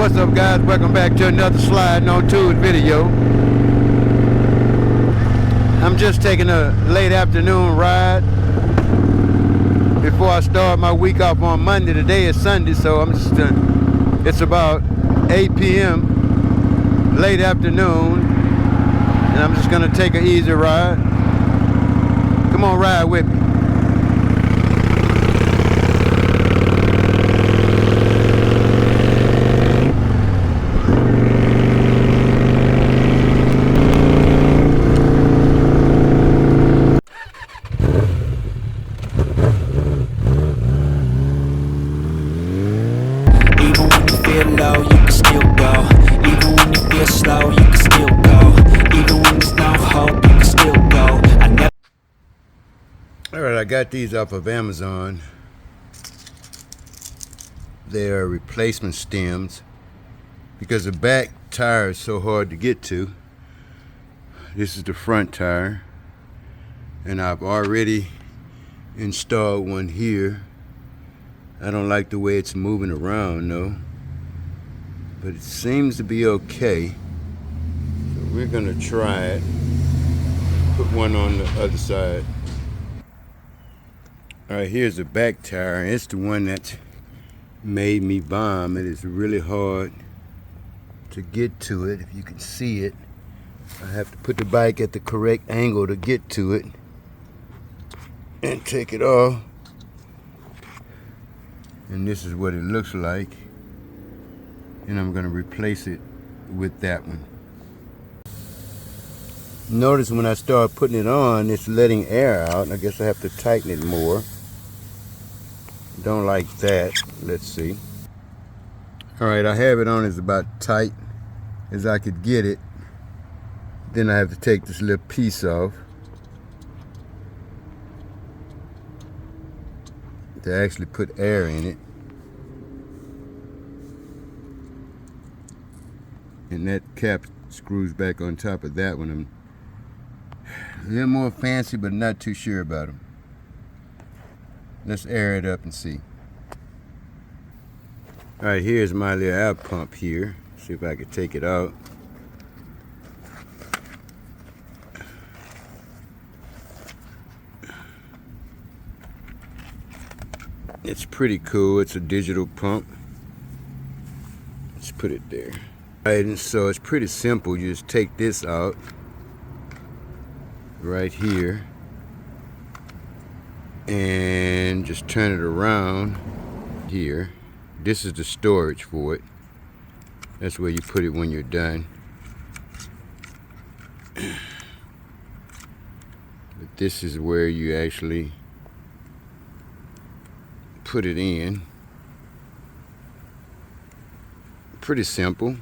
What's up, guys? Welcome back to another Sliding on Twoz video. I'm just taking a late afternoon ride before I start my week off on Monday. Today is Sunday, so I'm just it's about 8 p.m. late afternoon, and I'm just gonna take an easy ride. Come on, ride with me. Alright, I got these off of Amazon. They are replacement stems because the back tire is so hard to get to. This is the front tire, and I've already installed one here. I don't like the way it's moving around though, but it seems to be okay. So we're gonna try it. Put one on the other side. Alright, here's the back tire. It's the one that made me bomb. It is really hard to get to it. If you can see it, I have to put the bike at the correct angle to get to it and take it off. And this is what it looks like. And I'm going to replace it with that one. Notice when I start putting it on, it's letting air out. I guess I have to tighten it more. Don't like that. Let's see. Alright, I have it on as about tight as I could get it. Then I have to take this little piece off to actually put air in it. And that cap screws back on top of that one. I'm a little more fancy, but not too sure about them. Let's air it up and see. Alright, here's my little air pump here. See if I can take it out. It's pretty cool. It's a digital pump. Let's put it there. Alright, and so it's pretty simple. You just take this out right here and just turn it around here. This is the storage for it. That's where you put it when you're done. But this is where you actually put it in. Pretty simple.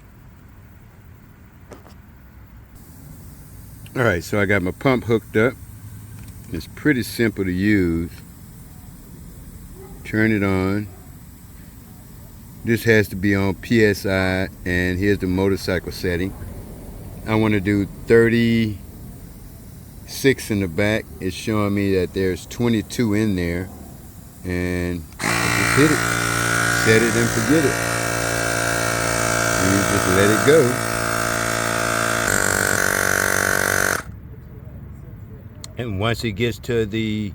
Alright, so I got my pump hooked up. It's pretty simple to use. Turn it on. This has to be on PSI, and here's the motorcycle setting. I want to do 36 in the back. It's showing me that there's 22 in there, and just hit it. Set it and forget it. And you just let it go. And once it gets to the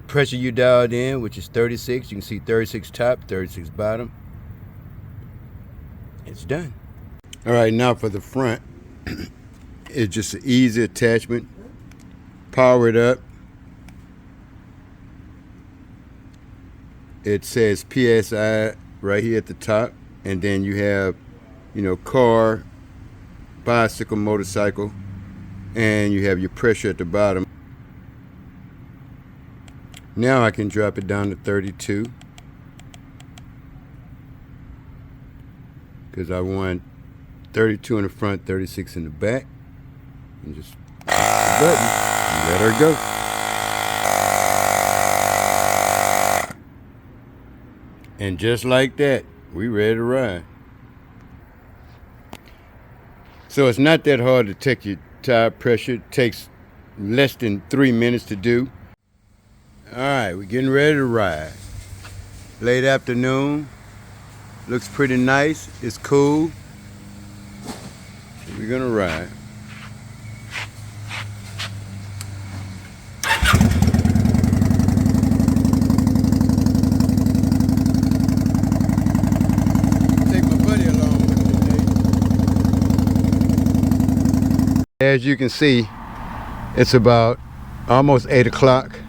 pressure you dialed in, which is 36, you can see 36 top, 36 bottom. It's done. All right, now for the front. It's just an easy attachment. Power it up. It says PSI right here at the top, and then you have, car, bicycle, motorcycle, and you have your pressure at the bottom. Now I can drop it down to 32 because I want 32 in the front, 36 in the back, and just push the button and let her go. And just like that, we ready to ride. So it's not that hard to take your tire pressure. It takes less than 3 minutes to do. All right, we're getting ready to ride. Late afternoon, Looks pretty nice. It's cool. We're gonna ride. Take my buddy along with me today. As you can see, it's about almost 8 o'clock.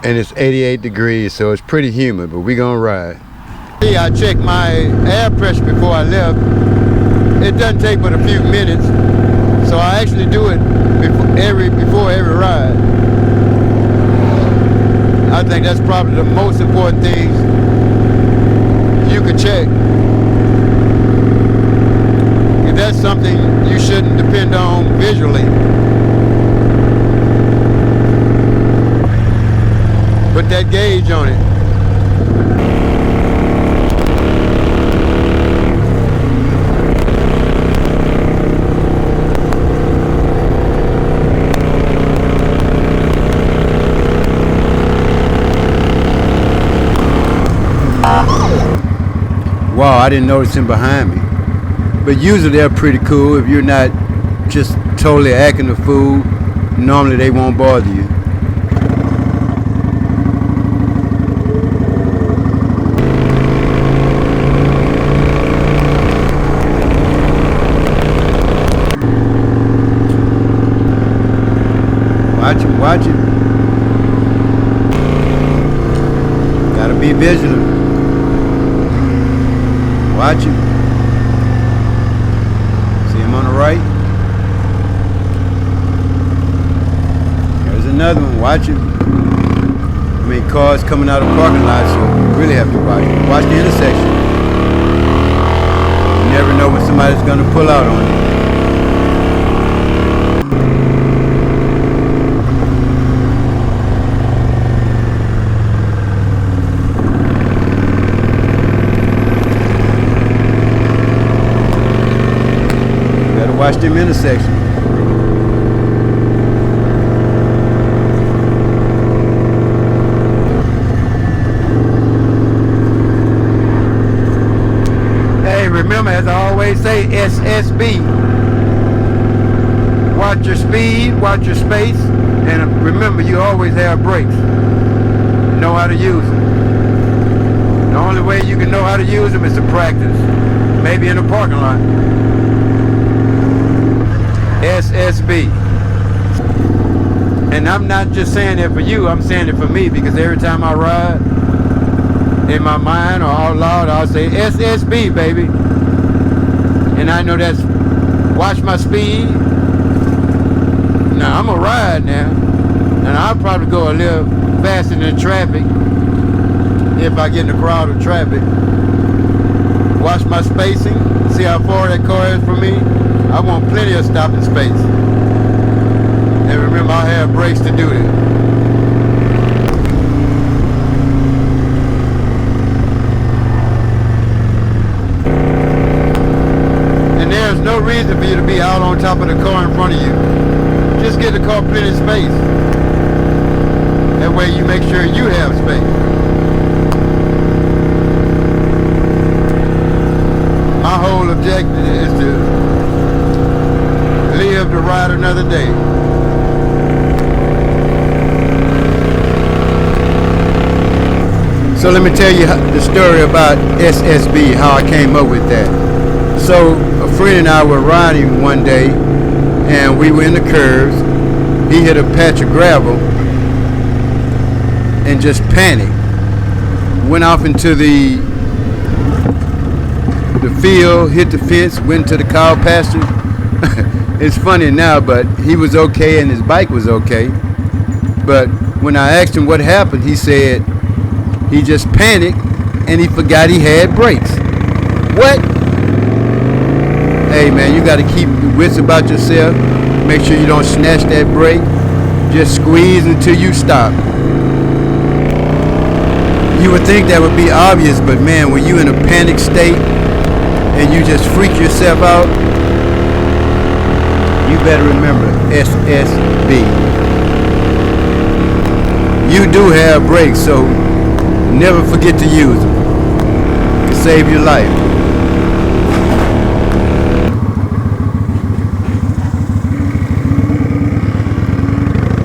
And it's 88 degrees, so it's pretty humid, but we're gonna ride. I checked my air pressure before I left. It doesn't take but a few minutes, so I actually do it before every ride. I think that's probably the most important thing you could check. If that's something you shouldn't depend on visually. Put that gauge on it. Wow, I didn't notice him behind me. But usually they're pretty cool. If you're not just totally acting a fool, normally they won't bother you. Watch it. Gotta be vigilant. Watch it. See him on the right? There's another one. Watch it. I mean, cars coming out of parking lots, so you really have to watch it. Watch the intersection. You never know when somebody's gonna pull out on you. Watch them intersections. Hey, remember, as I always say, SSB. Watch your speed, watch your space, and remember, you always have brakes. Know how to use them. The only way you can know how to use them is to practice. Maybe in a parking lot. SSB. And I'm not just saying it for you, I'm saying it for me, because every time I ride, in my mind or out loud, I'll say SSB, baby. And I know that's watch my speed. Now I'm gonna ride now, and I'll probably go a little faster than traffic if I get in a crowd of traffic. Watch my spacing, see how far that car is from me. I want plenty of stopping space. And remember, I have brakes to do that. And there's no reason for you to be out on top of the car in front of you. Just get the car plenty of space. That way you make sure you have space. My whole objective is to live to ride another day. So let me tell you the story about SSB, how I came up with that. So a friend and I were riding one day, and we were in the curves. He hit a patch of gravel and just panicked. Went off into the field, hit the fence, went to the cow pasture. It's funny now, but he was okay and his bike was okay. But when I asked him what happened, he said he just panicked and he forgot he had brakes. What? Hey man, you got to keep your wits about yourself. Make sure you don't snatch that brake. Just squeeze until you stop. You would think that would be obvious, but man, when you're in a panic state and you just freak yourself out, you better remember SSB. You do have brakes, so never forget to use them. save your life.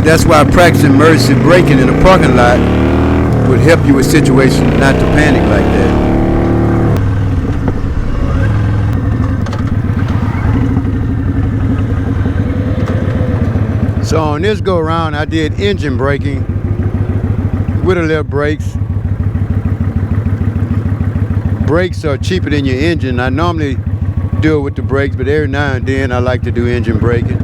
That's why practicing emergency braking in a parking lot would help you with situations not to panic like that. So on this go around, I did engine braking with a little brakes. Brakes are cheaper than your engine. I normally do it with the brakes, but every now and then I like to do engine braking.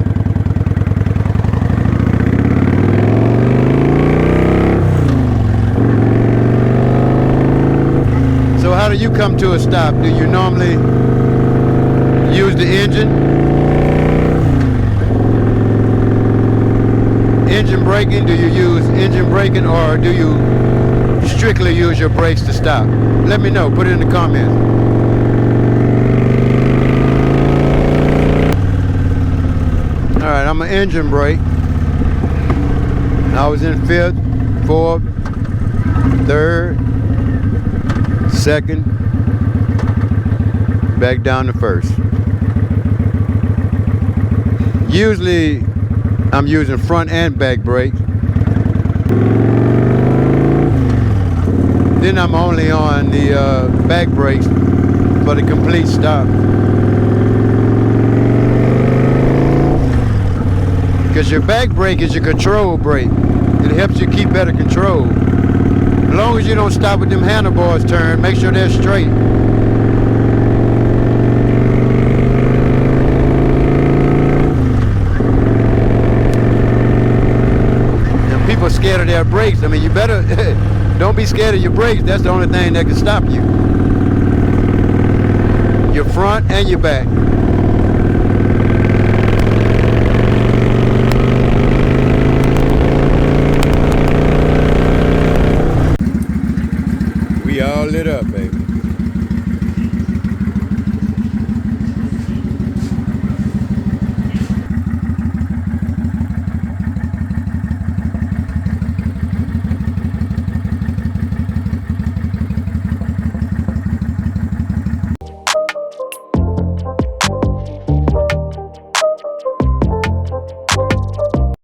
So how do you come to a stop? Do you normally use the engine braking? Do you use engine braking, or do you strictly use your brakes to stop? Let me know. Put it in the comments. All right, I'm an engine brake. I was in 5th, 4th, 3rd, 2nd, back down to 1st. Usually I'm using front and back brakes. Then I'm only on the back brakes for the complete stop. Because your back brake is your control brake. It helps you keep better control. As long as you don't stop with them handlebars turn, make sure they're straight. And people are scared of their brakes. I mean, you better don't be scared of your brakes. That's the only thing that can stop you. Your front and your back.